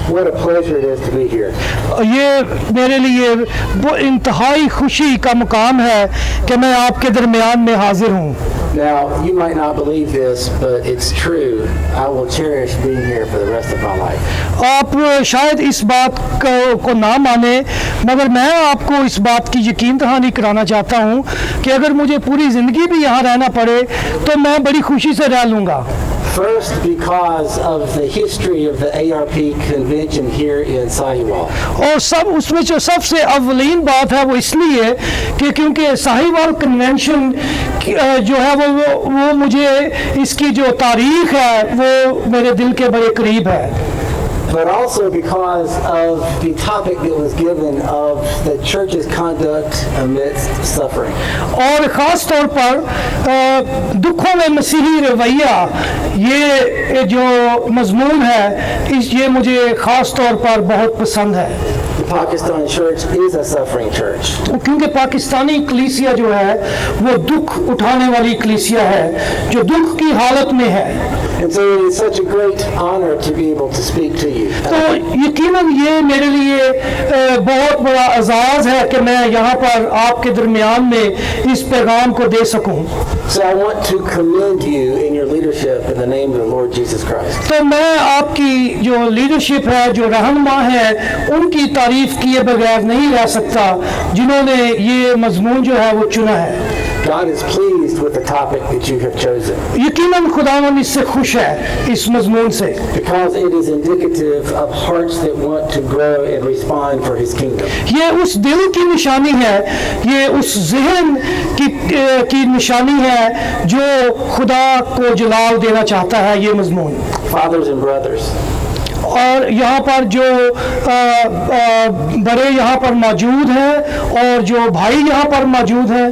What a pleasure it is to be here. ये मेरे लिए वो इंतहाई खुशी का मुकाम है कि मैं आपके दरमियान में हाजिर हूँ. Now, you might not believe this, but it's true. I will cherish being here for the rest of my life. आप शायद इस बात को ना माने, मगर मैं आपको इस बात की यकीन दहानी कराना चाहता हूँ कि अगर मुझे पूरी ज़िंदगी भी यहाँ रहना पड़े तो मैं बड़ी खुशी से रह लूँगा. First, because of the history of the ARP convention here in Sahiwal. और सब उसमें जो सबसे अव्वलीन बात है वो इसलिए कि क्योंकि साहिवाल कन्वेंशन जो है वो मुझे इसकी जो तारीख है वो मेरे दिल के बड़े करीब है. But also because of the topic that was given of the church's conduct amidst suffering. और ख़ास तौर पर दुखों में मसीही रवैया, ये जो मज़मून है ये मुझे ख़ास तौर पर बहुत पसंद है. The Pakistani church is a suffering church. क्योंकि पाकिस्तानी कलीसिया जो है वो दुख उठाने वाली कलीसिया है जो दुख की हालत में है. And so it is such a great honor to be able to speak to you. तो यकीनन ये मेरे लिए बहुत बड़ा एजाज़ है कि मैं यहाँ पर आपके दरमियान में इस पैगाम को दे सकूँ. So I want to commend you in your leadership in the name of the Lord Jesus Christ. तो मैं आपकी जो लीडरशिप है, जो रहनुमा है, उनकी तारीफ किए बगैर नहीं रह सकता जिन्होंने ये मजमून जो है वो चुना है. God is pleased with the topic that you have chosen. यकीनन खुदावंद इससे खुश है इस मजमून से. Because it is indicative of hearts that want to grow and respond for His kingdom. ये उस दिल की निशानी है, ये उस ज़हन की निशानी है जो खुदा को जलाल देना चाहता है. ये मजमून Fathers and brothers. और यहाँ पर जो बड़े यहाँ पर मौजूद हैं और जो भाई यहाँ पर मौजूद हैं.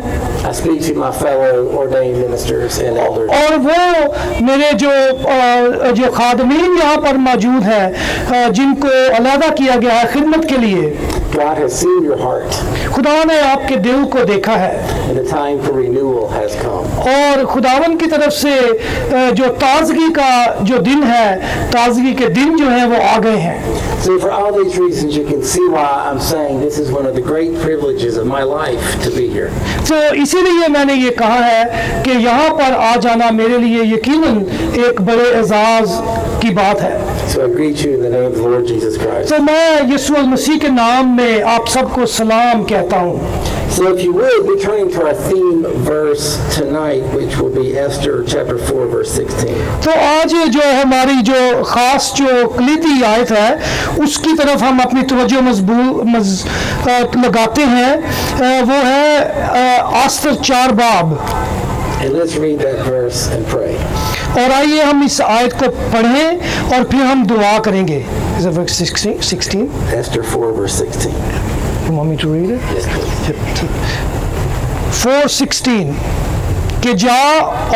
I speak to my fellow ordained ministers and elders. और वो मेरे जो खादमीन यहाँ पर मौजूद हैं जिनको अलहदा किया गया है खिदमत के लिए. God has seen your heart. खुदा ने आपके दिल को देखा है. And the time for renewal has come. और खुदावन की तरफ से जो ताजगी का जो दिन है, ताजगी के दिन जो है वो आ गए हैं. So for all these reasons you can see why I'm saying this is one of the great privileges of my life to be here. तो इसीलिए मैंने ये कहा है कि यहाँ पर आ जाना मेरे लिए यकीनन एक बड़े एजाज़ की बात है. So I greet you in the name of the Lord Jesus Christ. तो मैं यीशु मसीह के नाम में आप सबको सलाम कहता हूँ. So if you would be turning to our theme verse tonight, which will be Esther chapter 4 verse 16. तो आज जो हमारी जो खास जो कलीदी आयत है उसकी तरफ हम अपनी तवज्जो लगाते हैं. वो है आस्तर 4 बाब. And let's read that verse and pray. और आइए हम इस आयत को पढ़ें और फिर हम दुआ करेंगे. Is it verse 16? Esther 4 verse 16. You want me to read it? Yes, please. 4:16 कि जा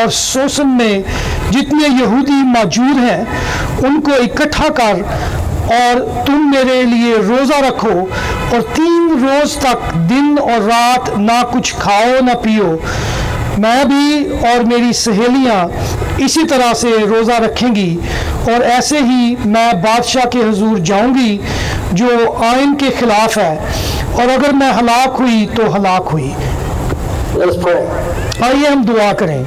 और सोसन में जितने यहूदी मौजूद हैं उनको इकट्ठा कर और तुम मेरे लिए रोज़ा रखो और 3 रोज़ तक दिन और रात ना कुछ खाओ ना पियो. मैं भी और मेरी सहेलियां इसी तरह से रोज़ा रखेंगी और ऐसे ही मैं बादशाह के हुजूर जाऊंगी जो आइन के खिलाफ है और अगर मैं हलाक हुई तो हलाक हुई. Let's pray. आइए हम दुआ करें.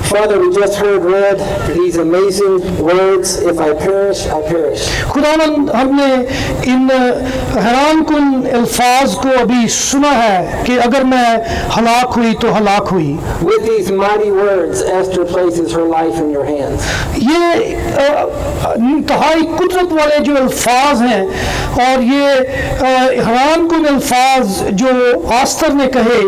Father, we just heard read these amazing words, if I perish, I perish. खुदावंद हमने इन हैरान कुन अल्फाज को अभी सुना है कि अगर मैं हलाक हुई तो हलाक हुई. With these mighty words, Esther places her life in your hands. ये इंतहाई कुदरत वाले जो अल्फाज हैं और ये हैरान कुन अल्फाज जो आस्तर ने कहे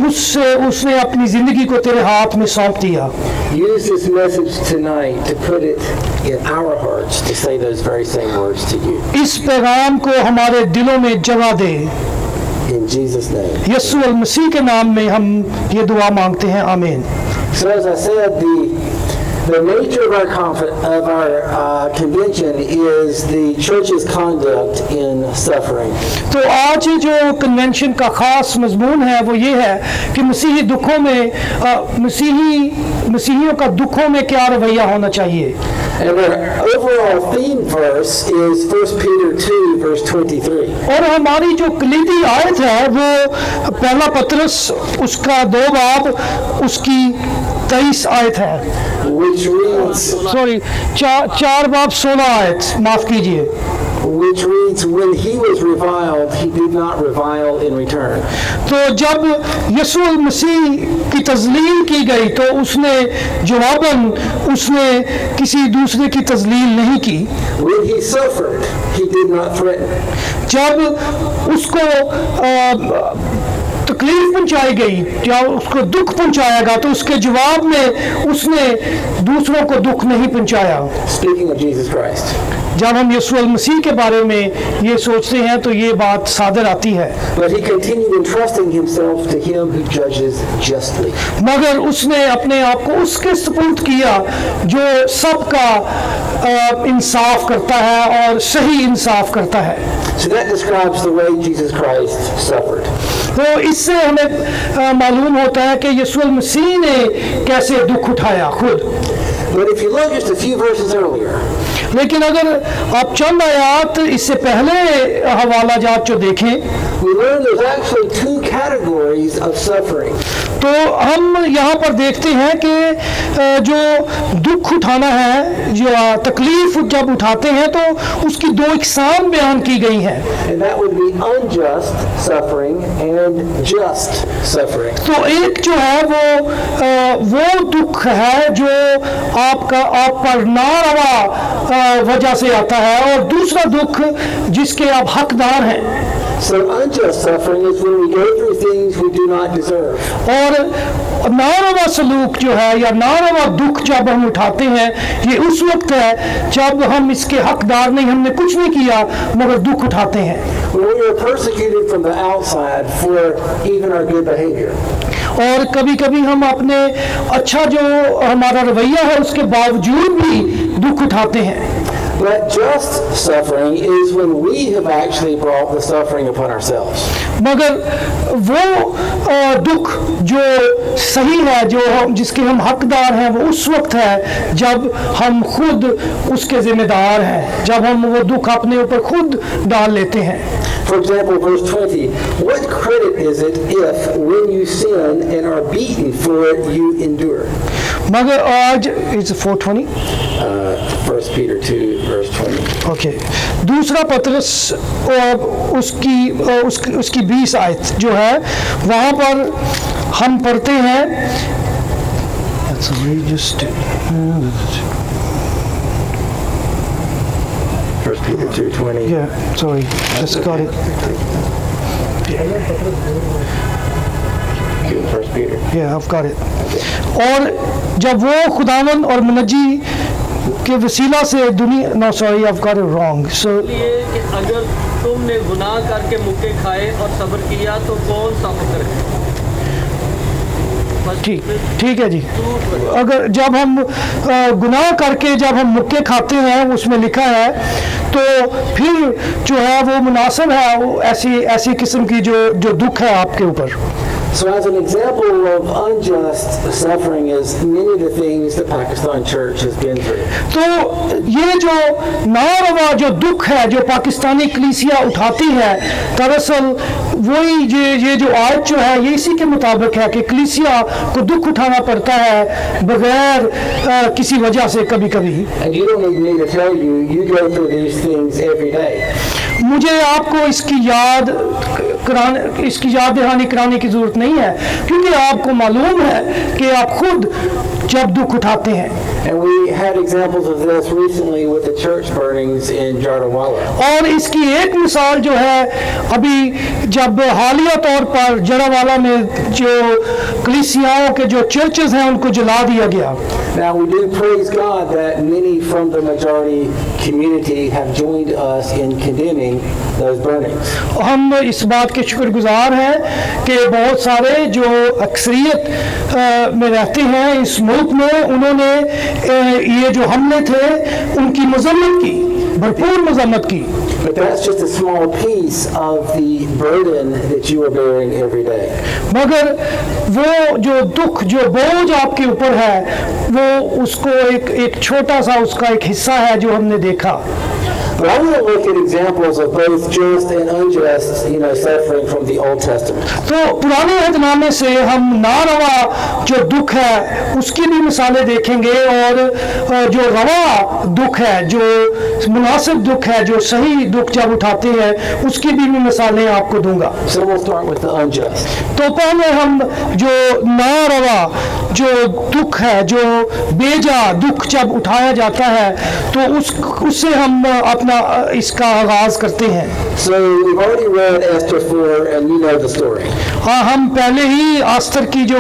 उससे उसने अपनी ज़िंदगी को तेरे हाथ में सौंप दिया. Use this message tonight to put it in our hearts to say those very same words to you. इस पैगाम को हमारे दिलों में जगह दे. In Jesus' name. यीशु मसीह के नाम में हम ये दुआ मांगते हैं. आमीन. So as I said, The nature of our convention is the church's conduct in suffering. तो आज जो कन्वेंशन का खास मजमून है वो ये है कि मसीही दुखों में मसीहियों का दुखों में क्या रवैया होना चाहिए. And our overall theme verse is 1 Peter 2, verse 23. और हमारी जो कलीदी आयत है वो पहला पत्रस उसका 2 बाब उसकी 23 आयत है. Which reads, सॉरी 4 बाब 16 आयत, माफ कीजिए. when he was reviled, he did not revile in return. तो जब यीशु मसीह की तज़लील की गई तो उसने जवाबन उसने किसी दूसरे की तज़लील नहीं की. When he suffered, he did not threaten. जब उसको तकलीफ पहुंचाई गई या उसको दुख पहुंचाया गया तो उसके जवाब में उसने दूसरों को दुख नहीं पहुंचाया. Speaking of Jesus Christ. जब हम यीशु मसीह के बारे में ये सोचते हैं तो ये बात सादर आती है. But he continued entrusting himself to him who judges justly. मगर उसने अपने आप को उसके सुपुर्द किया जो सबका इंसाफ करता है और सही इंसाफ करता है. So that describes the way Jesus Christ suffered. तो इससे हमें मालूम होता है कि यीशु मसीह ने कैसे दुख उठाया खुद. But if you look just a few verses earlier, लेकिन अगर आप चंद आयात इससे पहले हवाला जात जो देखें we learn there's actually 2 categories of suffering. तो हम यहाँ पर देखते हैं कि जो दुख उठाना है जो तकलीफ जब उठाते हैं तो उसकी 2 इकसाम बयान की गई हैं. And that would be unjust suffering and just suffering. तो एक जो है वो दुख है जो आप पर नारवा वजह से आता है और दूसरा दुख जिसके आप हकदार हैं. So unjust suffering is when we go through things we do not deserve. और नारवा सलूक जो है या नारवा दुख जब हम उठाते हैं ये उस वक्त है जब हम इसके हकदार नहीं, हमने कुछ नहीं किया मगर दुख उठाते हैं. When we are persecuted from the outside for even our good behavior. और कभी कभी हम अपने अच्छा जो हमारा रवैया है उसके बावजूद भी दुख उठाते हैं. But just suffering is when we have actually brought the suffering upon ourselves. मगर वो दुख जो सही है जो जिसके हम हकदार हैं वो उस वक्त है जब हम खुद उसके जिम्मेदार हैं, जब हम वो दुख अपने ऊपर खुद डाल लेते हैं. For example, verse 20, what credit is it if when you sin and are beaten for it you endure? मगर आज it's 420. 1 Peter 2, verse 20. ओके. दूसरा पत्रस उसकी 20 आयत जो है वहाँ पर हम पढ़ते हैं. First Peter 2:20. Yeah, sorry, just got it. First Peter. Yeah, I've got it. और जब वो खुदावन और मुनज्जी के वसीला से दुनिया no sorry I've got it wrong. So कि अगर तुमने गुनाह करके मुक्के खाए और सब्र किया तो कौन सा फकर है. ठीक है जी. अगर जब हम गुनाह करके जब हम मुक्के खाते हैं उसमें लिखा है तो फिर जो है वो मुनासिब है वो ऐसी किस्म की जो दुख है आपके ऊपर. So as an example of unjust suffering is many of the things that Pakistan Church has been through. तो ये जो नारवा जो दुख है जो पाकिस्तानी कलीसिया उठाती है दरअसल वही ये जो आयत जो है ये इसी के मुताबिक है कि कलीसिया को दुख उठाना पड़ता है बगैर किसी वजह से कभी-कभी. And you don't need me to tell you, you go through these things every day. मुझे आपको इसकी याद दहानी कराने की जरूरत नहीं है क्योंकि आपको मालूम है कि आप खुद जब दुख उठाते हैं. And we had examples of this recently with the church burnings in Jardawala. और इसकी एक मिसाल जो है अभी जब हालिया तौर पर जड़ावाला में जो कलीसियाओं के जो चर्चेस हैं उनको जला दिया गया. Now we do praise God that many from the majority community have joined us in condemning those burnings. हम इस बात के शुक्रगुजार हैं कि बहुत सारे जो अक्सरियत में रहते हैं इस मुल्क में, उन्होंने ये जो हमले थे उनकी मजम्मत की, भरपूर मजम्मत की। But that's just a small piece of the burden that you are bearing every day. मगर वो जो दुख, जो बोझ आपके ऊपर है, वो उसको एक छोटा सा उसका एक हिस्सा है जो हमने देखा। But I want to look at examples of both just and unjust, suffering from the Old Testament. तो पुराने अहदनामे से हम नारवा जो दुख है उसकी भी मिसालें देखेंगे, और जो रवा दुख है, जो मुनासिब दुख है, जो सही दुख जब उठाते हैं उसकी भी मैं मिसालें आपको दूंगा। So we'll start with the unjust. तो पहले हम जो नारवा जो दुख है, जो बेजा दुख जब उठाया जाता है, तो उससे हम अपना इसका आगाज करते हैं। So we've already read Esther 4 and you know the story. हाँ, हम पहले ही आस्तर की जो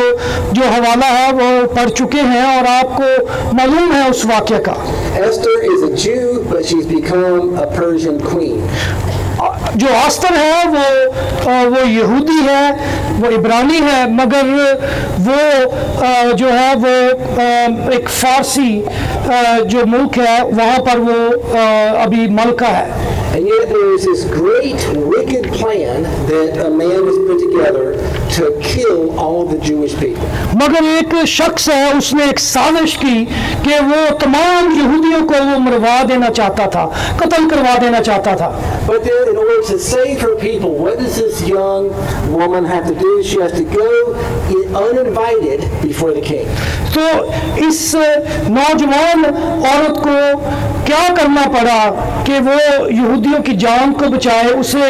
हवाला है वो पढ़ चुके हैं और आपको मालूम है उस वाक़या का। Esther is a Jew, but she's become a Persian queen. जो आस्तर है वो यहूदी है, वो इब्रानी है, मगर वो जो है वो एक फारसी जो मुल्क है वहाँ पर वो अभी मलका है। And yet there is this great wicked plan that a man has put together to kill all the Jewish people. मगर एक शख्स है, उसने एक साजिश की कि वो तमाम यहूदियों को वो मरवा देना चाहता था, कत्ल करवा देना चाहता था। But then in order to save her people, what does this young woman have to do? She has to go uninvited before the king. तो इस नौजवान औरत को क्या करना पड़ा कि वो यहूदियों की जान को बचाए, उसे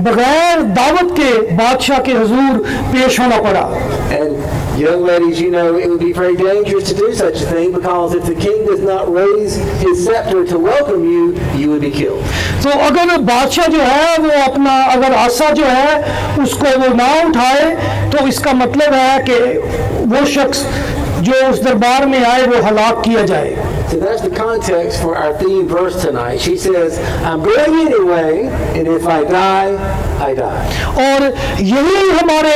बगैर दावत के बादशाह के हुजूर पेश होना पड़ा। And young ladies, it would be very dangerous to do such a thing, because if the king does not raise his scepter to welcome you, you would be killed. तो अगर बादशाह जो है वो अपना अगर आसा जो है उसको वो ना उठाए, तो इसका मतलब है कि वो शख्स जो उस दरबार में आए वो हलाक किया जाए। So that's the context for our theme verse tonight. She says, I'm going anyway, and if I die, I die. और यही हमारे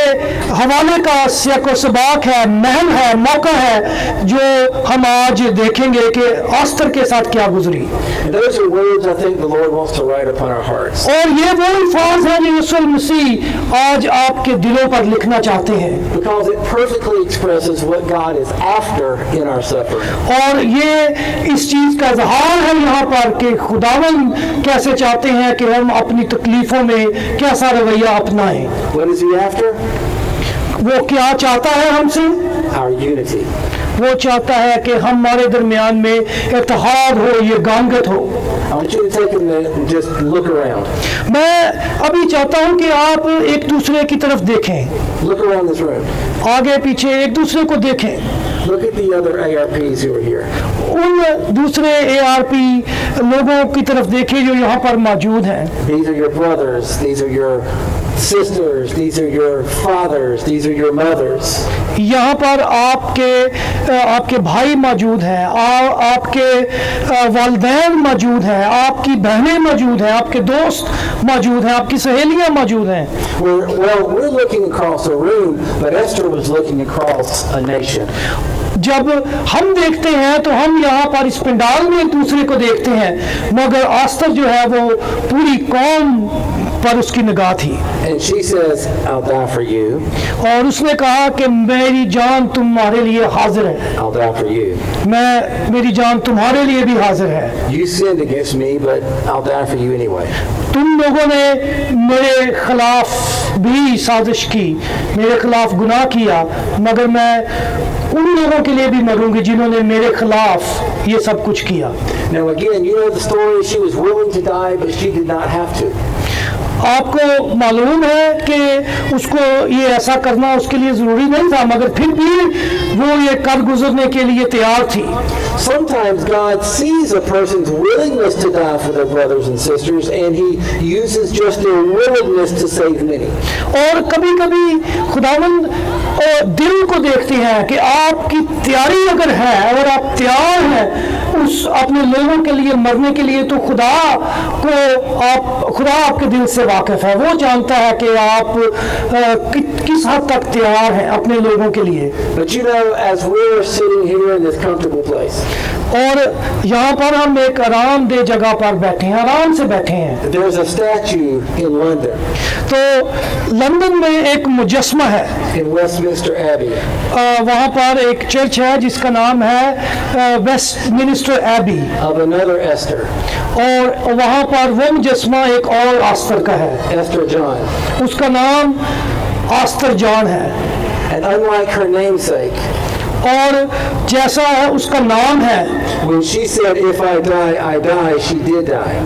हवाले का सियाको सबाक है, महल है, मौका है जो हम आज देखेंगे कि आस्तर के साथ क्या गुजरी। And those are words I think the Lord wants to write upon our hearts. और ये वो अल्फाज हैं जो यीशु मसीह आज आपके दिलों पर लिखना चाहते हैं, Because it perfectly expresses what God is after in our suffering. और ये इस चीज का इजहार है यहाँ पर कि खुदावन कैसे चाहते हैं कि हम अपनी तकलीफों में कैसा रवैया अपनाएं। What is He after? वो क्या चाहता है हमसे? Our unity. वो चाहता है कि हमारे दरमियान में इत्तेहाद हो, ये गांगत हो। I want you to take a minute and just look around. मैं अभी चाहता हूँ कि आप एक दूसरे की तरफ देखें, Look around this room. आगे पीछे एक दूसरे को देखें। Look at the other ARPs who are here. उन दूसरे ARP लोगों की तरफ देखें जो यहाँ पर मौजूद हैं। These are your brothers. These are your sisters. These are your fathers. These are your mothers. यहाँ पर आपके भाई मौजूद हैं, आपके वालिदैन मौजूद हैं, आपकी बहनें मौजूद हैं, आपके दोस्त मौजूद हैं, आपकी सहेलियाँ मौजूद हैं। We're looking across a room, but Esther was looking across a nation. जब हम देखते हैं तो हम यहाँ पर इस पंडाल में एक दूसरे को देखते हैं, मगर आस्तर जो है वो पूरी कौम पर उसकी निगाह थी। And she says, I'll die for you. और उसने कहा कि मेरी जान तुम्हारे लिए हाजिर है, I'll die for you. मेरी जान तुम्हारे लिए भी हाजिर है। You sinned against me, but I'll die for you anyway. तुम लोगों ने मेरे खिलाफ भी साजिश की, मेरे खिलाफ गुनाह किया, मगर मैं उन लोगों के लिए भी मरूंगी जिन्होंने मेरे खिलाफ ये सब कुछ किया। Now again, you know the story. She was willing to die, but she did not have to. आपको मालूम है कि उसको ये ऐसा करना उसके लिए ज़रूरी नहीं था, मगर फिर भी वो ये कर गुजरने के लिए तैयार थी। Sometimes God sees a person's willingness to die for their brothers and sisters, and He uses just their willingness to save many. और कभी कभी खुदावंद दिल को देखते हैं कि आपकी तैयारी अगर है और आप तैयार हैं उस अपने लोगों के लिए मरने के लिए, तो खुदा आपके दिल से वाकिफ है, वो जानता है कि आप किस हद तक तैयार हैं अपने लोगों के लिए। But you know, as we're sitting here in this comfortable place, और यहाँ पर हम एक आरामदेह जगह पर बैठे हैं, आराम से बैठे हैं। there's a statue in London, तो लंदन में एक मुजस्मा है, in Westminster Abbey, वहाँ पर एक चर्च है जिसका नाम है Westminster Abbey, of another Esther, और वहाँ पर वो मुजस्मा एक और आस्तर का है, Esther John. उसका नाम आस्तर जॉन है। And unlike her namesake, और जैसा है उसका नाम है, when she said, "If I die, I die," she did die.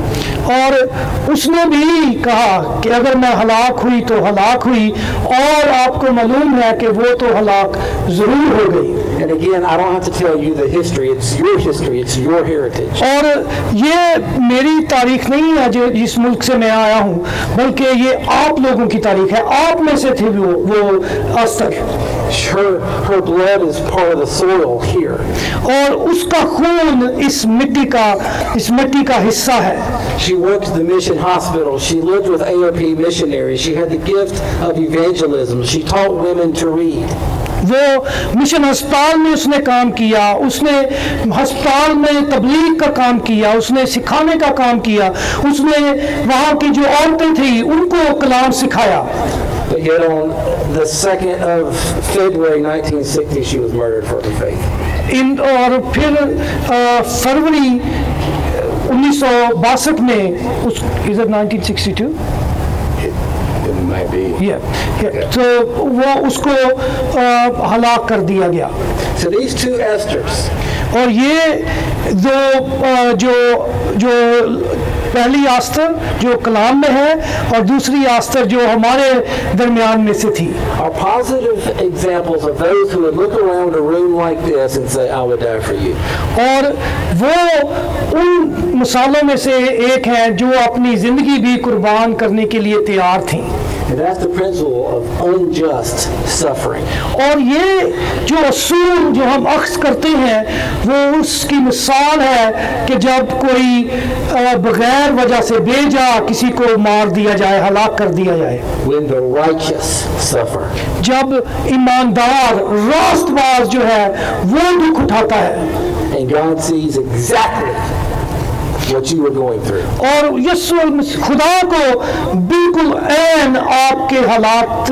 और उसने भी कहा कि अगर मैं हलाक हुई तो हलाक हुई, और आपको मालूम है कि वो तो हलाक ज़रूर हो गई। And again, I don't have to tell you the history. It's your history. It's your heritage. और ये मेरी तारीख नहीं है जो जिस मुल्क से मैं आया हूँ, बल्कि ये आप लोगों की तारीख है, आप में से थे वो आस्तर। Her blood is part of the soil here. और उसका खून इस मिट्टी का हिस्सा है। She worked at the mission hospital. She lived with AOP missionaries. She had the gift of evangelism. She taught women to read. वो मिशन अस्पताल में उसने काम किया, उसने अस्पताल में तबलीग का काम किया, उसने सिखाने का काम किया, उसने वहाँ की जो औरतें थी उनको कलाम सिखाया। But yet on the 2nd of February 1960, she was murdered for her faith. और फिर फरवरी 1962 में उस is it 1962 It might be. तो वो उसको हलाक कर दिया गया। So these two Esthers, और ये जो पहली आस्तर जो कलाम में है और दूसरी आस्तर जो हमारे दरमियान में से थी, are positive examples of those who would look around a room like this and say, "I would die for you." और वो उन मिसालों में से एक है जो अपनी ज़िंदगी भी कुर्बान करने के लिए तैयार थी। And that's the principle of unjust suffering. और ये जो असूल जो हम अक्स करते हैं वो उसकी मिसाल है कि जब कोई बगैर वजह से बेजा किसी को मार दिया जाए, हलाक कर दिया जाए, When the righteous suffer. जब ईमानदार रास्तबाज जो है वो दुख उठाता है। And God sees exactly what you were going through. और यीशु खुदा को बिल्कुल ऐन आपके हालात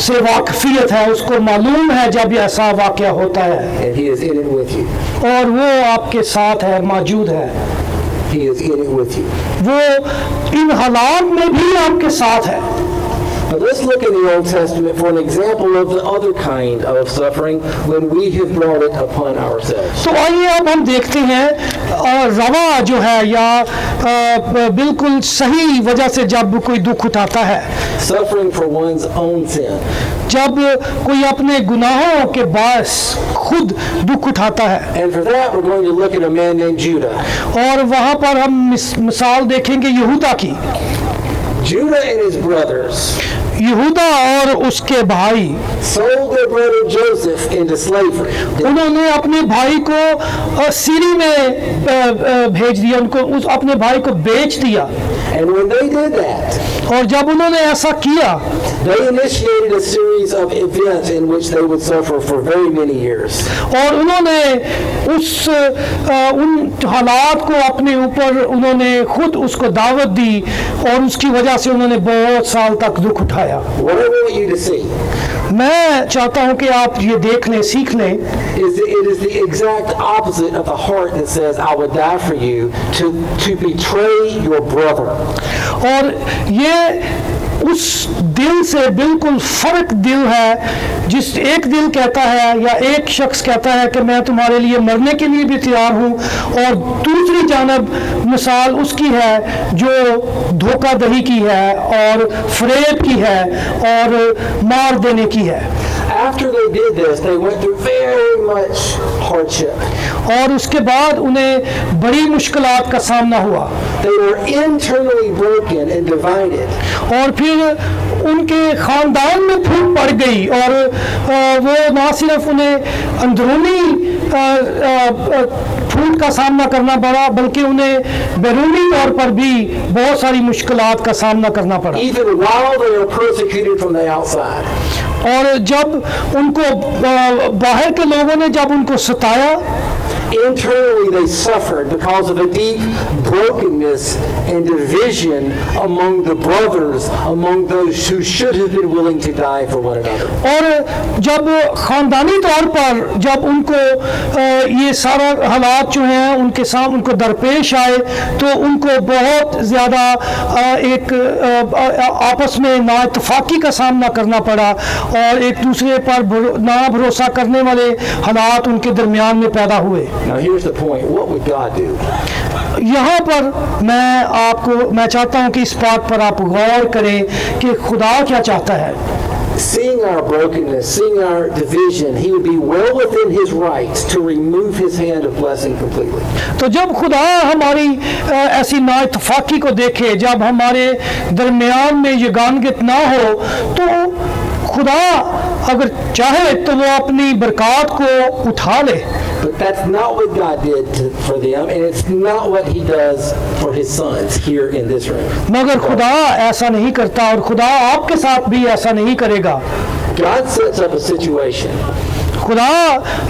से वाकफियत है, उसको मालूम है जब ऐसा वाक़या होता है, And He is in it with you. और वो आपके साथ है, मौजूद है, He is in it with you. वो इन हालात में भी आपके साथ है। But let's look in the Old Testament for an example of the other kind of suffering when we have brought it upon ourselves. तो आइए अब हम देखते हैं रवा जो है या बिल्कुल सही वजह से जब कोई दुख उठाता है, Suffering for one's own sin. जब कोई अपने गुनाहों के बायस खुद दुख उठाता है। And for that, we're going to look at a man named Judah. और वहाँ पर हम मिसाल देखेंगे यहूदा की। Judah and his brothers यहूदा और उसके भाई sold their brother Joseph into slavery. उन्होंने अपने भाई को सीरी में भेज दिया, उनको अपने भाई को बेच दिया। And when they did that, और जब उन्होंने ऐसा किया, they initiated a series of events in which they would suffer for very many years. और उन्होंने उन हालात को अपने ऊपर उन्होंने खुद उसको दावत दी और उसकी वजह से उन्होंने बहुत साल तक दुख उठाया। What I want you to see मैं चाहता हूं कि आप ये देख लें, सीख लें। is that it is the exact opposite of the heart that says, "I would die for you," to betray your brother. और ये उस दिल से बिल्कुल फर्क दिल है। जिस एक दिल कहता है या एक शख्स कहता है कि मैं तुम्हारे लिए मरने के लिए भी तैयार हूँ, और दूसरी जानब मिसाल उसकी है जो धोखाधड़ी की है और फरेब की है और मार देने की है। After they did this, they went through very much hardship. और उसके बाद उन्हें बड़ी मुश्किलात का सामना हुआ। They were internally broken and divided. और फिर उनके ख़ानदान में फूट पड़ गई, और वो ना सिर्फ उन्हें अंदरूनी फूट का सामना करना पड़ा, बल्कि उन्हें बैरूनी तौर पर भी बहुत सारी मुश्किलात का सामना करना पड़ा। Even while they were persecuted from the outside. और जब उनको बाहर के लोगों ने जब उनको सताया, Internally they suffered because of a deep brokenness and division among the brothers, among those who should have been willing to die for one another. और जब ख़ानदानी तौर पर जब उनको ये सारा हालात जो हैं उनके साथ उनको दरपेश आए, तो उनको बहुत ज़्यादा एक आपस में नाइतफाकी का सामना करना पड़ा, और एक दूसरे पर ना भरोसा करने वाले हालात उनके दरमियान में पैदा हुए। Now here's the point. What would God do? यहाँ पर मैं चाहता हूँ कि इस बात पर आप गौर करें कि खुदा क्या चाहता है। Seeing our brokenness, seeing our division, he would be well within his rights to remove his hand of blessing completely. तो जब खुदा हमारी ऐसी नाइतफाकी को देखे, जब हमारे दरमियान में यगानगित ना हो, तो खुदा अगर चाहे तो वो अपनी बरकत को उठा ले। But that's not what God did for them, and it's not what he does for his sons here in this room. मगर खुदा ऐसा नहीं करता, और खुदा आपके साथ भी ऐसा नहीं करेगा। God sets up a situation. खुदा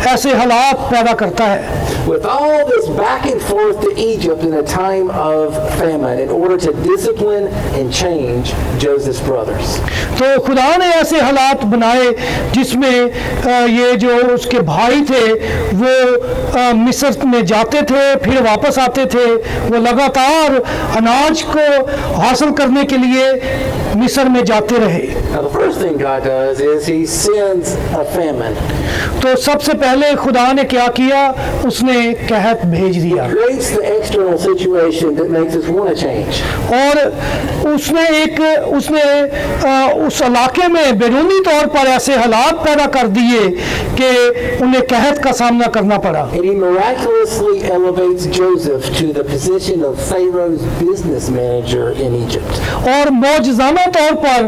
ऐसे हालात पैदा करता है। With all this back and forth to Egypt in a time of famine in order to discipline and change Joseph's brothers. तो खुदा ने ऐसे हालात बनाए जिसमें ये जो उसके भाई थे वो मिस्र में जाते थे, फिर वापस आते थे, वो लगातार अनाज को हासिल करने के लिए मिस्र में जाते रहे। Now the first thing God does is he sends a famine. तो सबसे पहले खुदा ने क्या किया, उसने कहत भेज दिया, Creates the external situation that makes us want to change. और उसने उस इलाके में बैरूनी तौर पर ऐसे हालात पैदा कर दिए कि उन्हें कहत का सामना करना पड़ा। And he miraculously elevates Joseph to the position of Pharaoh's business manager in Egypt. और मौजज़ाना तौर पर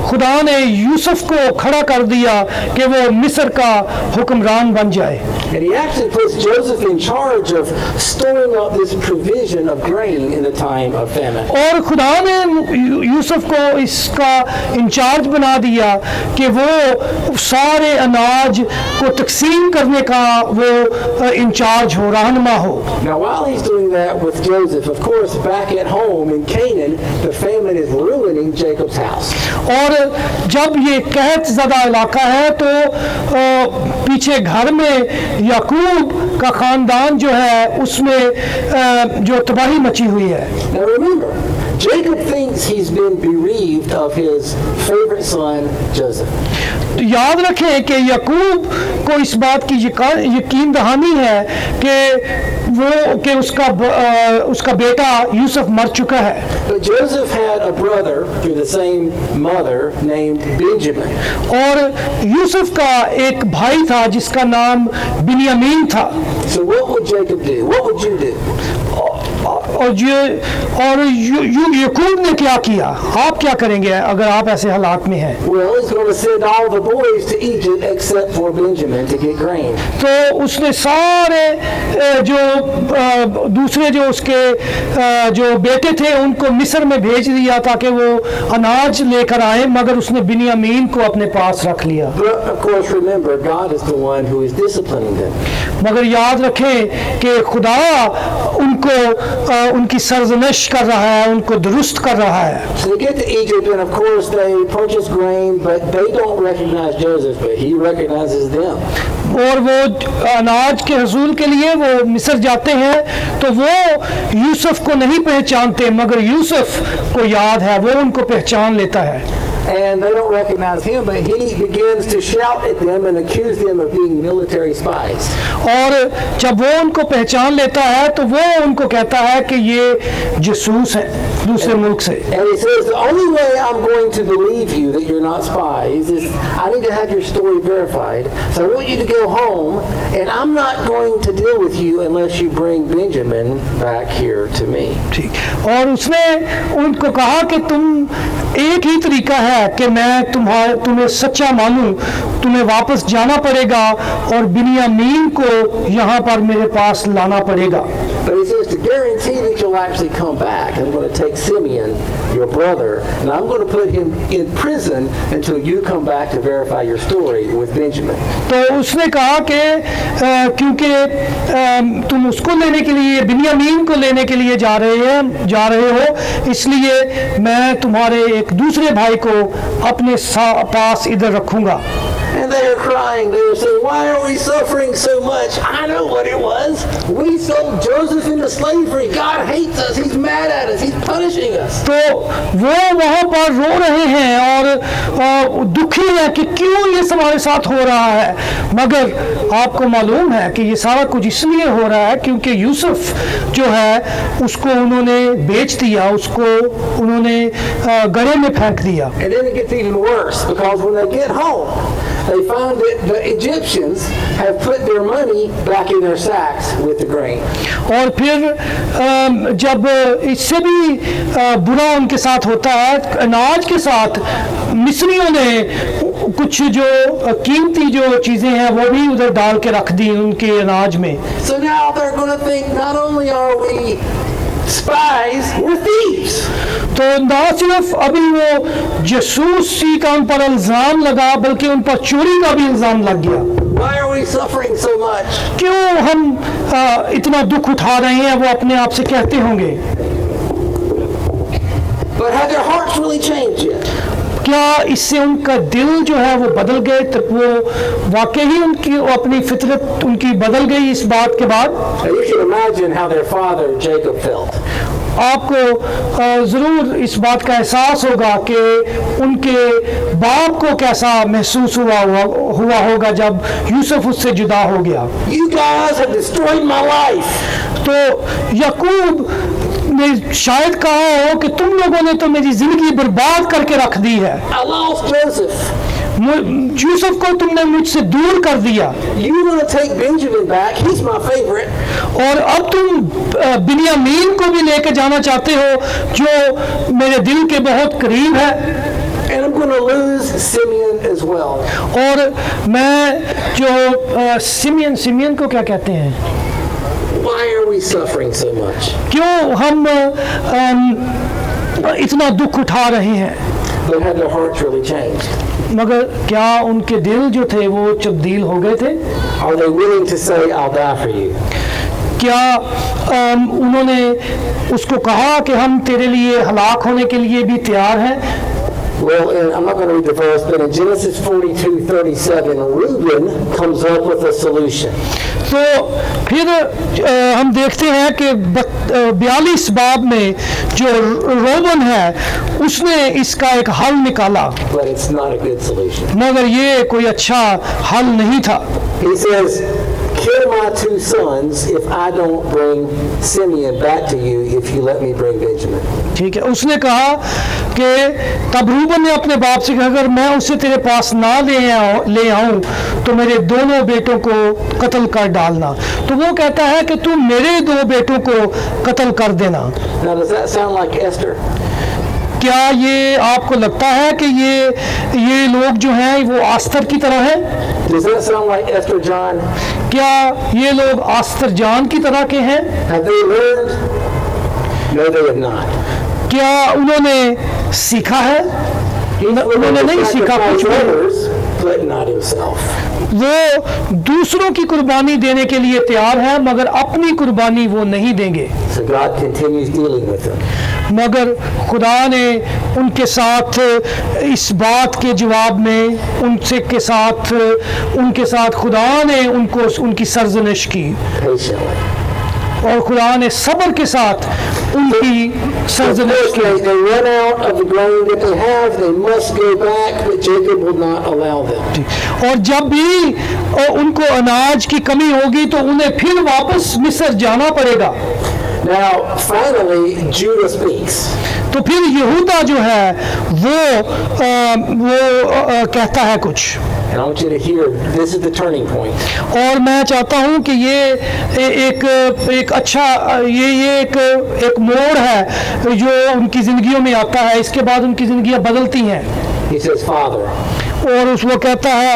खुदा ने यूसुफ को खड़ा कर दिया कि वो मिस्र का हुक्मरान बन जाए। And he actually puts Joseph in charge of storing up this provision of grain in the time of famine. और खुदा ने यूसुफ को इसका इंचार्ज बना दिया कि वो सारे अनाज को तकसीम करने का वो इंचार्ज हो, रहनुमा हो। Now while he's doing that with Joseph, of course back at home in Canaan, the famine is ruining Jacob's house. और जब ये कहत ज़दा इलाका है तो पीछे घर में याकूब का ख़ानदान जो है उसमें जो तबाही मची हुई है। Now remember, Jacob thinks he's been bereaved of his favorite son Joseph. तो याद रखें कि याकूब को इस बात की यकीन दहानी है कि उसका बेटा यूसुफ मर चुका है। But Joseph had a brother through the same mother named Benjamin. और यूसुफ का एक भाई था जिसका नाम बिन्यामीन था। So what would Jacob do? What would you do? और याकूब ने क्या किया, आप क्या करेंगे अगर आप ऐसे हालात में हैं? Well, he's going to send all the boys to Egypt except for Benjamin to get grain. तो उसने सारे जो दूसरे जो उसके जो बेटे थे उनको मिस्र में भेज दिया ताकि वो अनाज लेकर आए, मगर उसने बिन्यामीन को अपने पास रख लिया। But of course, remember, God is the one who is disciplining them. मगर याद रखें कि खुदा उनको उनकी सरजनश कर रहा है, उनको दुरुस्त कर रहा है। So they get to Egypt, and of course they purchase grain, but they don't recognize Joseph, but he recognizes them. और वो अनाज के हसूल के लिए वो मिस्र जाते हैं, तो वो यूसुफ को नहीं पहचानते, मगर यूसुफ को याद है, वो उनको पहचान लेता है। And they don't recognize him, but he begins to shout at them and accuse them of being military spies. और जब वो उनको पहचान लेता है तो वो उनको कहता है कि ये जासूस है दूसरे मुल्क से। And he says, the only way I'm going to believe you that you're not spies is I need to have your story verified. So I want you to go home, and I'm not going to deal with you unless you bring Benjamin back here to me. ठीक। और उसने उनको कहा कि तुम एक ही तरीका है कि मैं तुम्हें सच्चा मानूं, तुम्हें वापस जाना पड़ेगा और बिन्यामीन को यहाँ पर मेरे पास लाना पड़ेगा। But he says, to guarantee that you'll actually come back, I'm going to take Simeon, your brother, and I'm going to put him in prison until you come back to verify your story with Benjamin. तो उसने कहा कि क्योंकि तुम उसको लेने के लिए, बिन्यामीन को लेने के लिए जा रहे हो, इसलिए मैं तुम्हारे एक दूसरे भाई को अपने पास इधर रखूंगा। And they are crying. They are saying, why are we suffering so much? I know what it was. We sold Joseph into slavery. God hates us. He's mad at us. He's punishing us. तो वो वहाँ पर रो रहे हैं और दुखी हैं कि क्यों ये हमारे साथ हो रहा है। मगर आपको मालूम है कि ये सारा कुछ इसलिए हो रहा है क्योंकि यूसुफ जो है उसको उन्होंने बेच दिया, उसको उन्होंने गड्ढे में फेंक दिया। And then it gets even worse because when they get home, they find that the Egyptians have put their money back in their sacks with the grain. और फिर जब इससे भी बुरा उनके साथ होता है, अनाज के साथ मिस्रियों ने कुछ जो कीमती जो चीज़ें हैं वो भी उधर डाल के रख दी उनके अनाज में। So now they're going to think not only are we spies, we're thieves. तो ना सिर्फ अभी वो जासूसी का उन पर इल्ज़ाम लगा बल्कि उन पर चोरी का भी इल्ज़ाम लग गया। Why are we suffering so much? क्यों हम इतना दुख उठा रहे हैं, वो अपने आप से कहते होंगे। But have their hearts really changed yet? क्या इससे उनका दिल जो है वो बदल गए, तो वो वाकई ही उनकी अपनी फितरत उनकी बदल गई इस बात के बाद। Now you can imagine how their father Jacob felt. आपको ज़रूर इस बात का एहसास होगा कि उनके बाप को कैसा महसूस हुआ होगा जब यूसुफ उससे जुदा हो गया। You guys have destroyed my life. तो याकूब ने शायद कहा हो कि तुम लोगों ने तो मेरी जिंदगी बर्बाद करके रख दी है। I lost Joseph. यूसुफ को तुमने मुझसे दूर कर दिया। You want to take Benjamin back? He's my favorite. और अब तुम बिन्यामीन को भी लेकर जाना चाहते हो जो मेरे दिल के बहुत करीब है। And I'm going to lose Simeon as well. और मैं जो सिमियन को क्या कहते हैं? Why are we suffering so much? क्यों हम इतना दुख उठा रहे हैं? But have their hearts really changed? मगर क्या उनके दिल जो थे वो तब्दील हो गए थे? Are they willing to say, I'll die for you? क्या उन्होंने उसको कहा कि हम तेरे लिए हलाक होने के लिए भी तैयार हैं? Well, I'm not going to read the verse, but in Genesis 42:37, Reuben comes up with a solution. तो फिर हम देखते हैं कि 42 बाब में जो रोमन है उसने इसका एक हल निकाला, But it's not a good solution. मगर ये कोई अच्छा हल नहीं था। He says, kill my two sons if I don't bring Simeon back to you if you let me bring Benjamin. ठीक है, उसने कहा कि तब रूबन ने अपने बाप से कहा अगर मैं उसे तेरे पास ना ले आऊं तो मेरे दोनों बेटों को कत्ल कर डालना। तो वो कहता है कि तू मेरे दो बेटों को कत्ल कर देना। Now does that sound like Esther? क्या ये आपको लगता है कि ये लोग जो हैं वो आस्तर की तरह हैं? Does that sound like Esther John? क्या ये लोग आस्तर जान की तरह के हैं? Have they learned? No, they have not. क्या उन्होंने सीखा है? उन्होंने नहीं सीखा कुछ भी। but not himself. वो दूसरों की कुर्बानी देने के लिए तैयार है मगर अपनी कुर्बानी वो नहीं देंगे। So God continues dealing with them. मगर खुदा ने उनके साथ इस बात के जवाब में उनके साथ खुदा ने उनको उनकी सरजनिश की Patiently. और खुदा ने सब्र के साथ उनकी सरजनिश की। As they run out of the grain that they have, they must go back, but Jacob will not allow them. और जब भी उनको अनाज की कमी होगी तो उन्हें फिर वापस मिस्र जाना पड़ेगा। Now, finally, Judah speaks. तो फिर यहूदा जो है वो कहता है कुछ। And I want you to hear, this is the turning point. और मैं चाहता हूँ कि ये एक अच्छा ये एक मोड़ है जो उनकी ज़िंदगियों में आता है। इसके बाद उनकी ज़िंदगियाँ बदलती हैं। He says, Father, और वो कहता है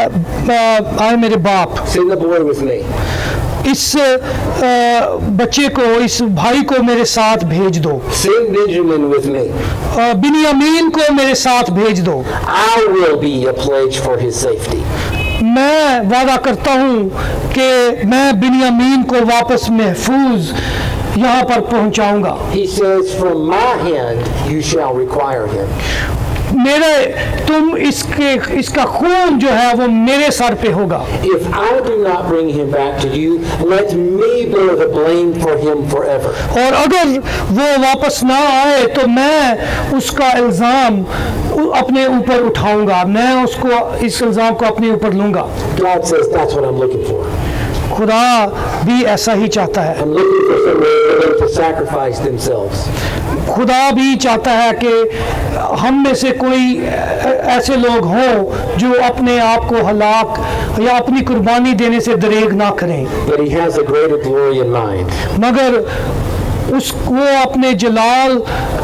आए मेरे बाप, send the boy with me. इस बच्चे को, इस भाई को मेरे साथ भेज दो। Send Benjamin with me. बिन्यामीन को मेरे साथ भेज दो। I will be a pledge for his safety. मैं वादा करता हूँ कि मैं बिन्यामीन को वापस महफूज यहाँ पर पहुँचाऊँगा। He says, from my hand you shall require him. तुम इसका खून जो है वो मेरे सर पे होगा। If I do not bring him back to you, let me bear the blame for him forever. और अगर वो वापस ना आए तो मैं उसका इल्ज़ाम अपने ऊपर उठाऊंगा, मैं उसको इस इल्ज़ाम को अपने ऊपर लूंगा। God says, that's what I'm looking for. खुदा भी ऐसा ही चाहता है। I'm looking for someone to sacrifice themselves. खुदा भी चाहता है कि हम में से कोई ऐसे लोग हों जो अपने आप को हलाक या अपनी कुर्बानी देने से दरेग ना करें। But he has a greater glory in mind. मगर वो अपने जलाल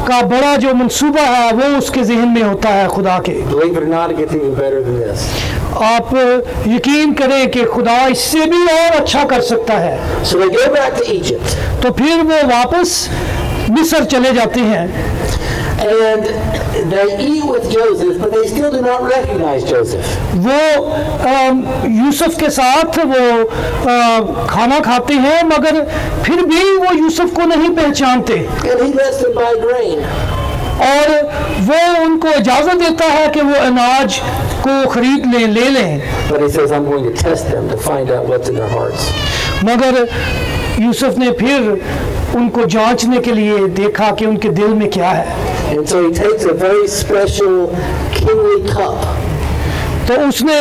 का बड़ा जो मंसूबा है वो उसके जहन में होता है खुदा के। Believe it or not, it gets even better than this. आप यकीन करें कि खुदा इससे भी और अच्छा कर सकता है। So they go back to Egypt. तो फिर वो वापस मिस्र चले जाते हैं। And they eat with Joseph, but they still do not recognize Joseph. वो यूसुफ के साथ वो खाना खाते हैं मगर फिर भी वो यूसुफ को नहीं पहचानते। And he lets them buy grain. और वो उनको इजाज़त देता है कि वो अनाज को खरीद ले लें। But he says, I'm going to test them to find out what's in their hearts. मगर यूसुफ ने फिर उनको जांचने के लिए देखा कि उनके दिल में क्या है। And so he takes a very special kingly cup. तो उसने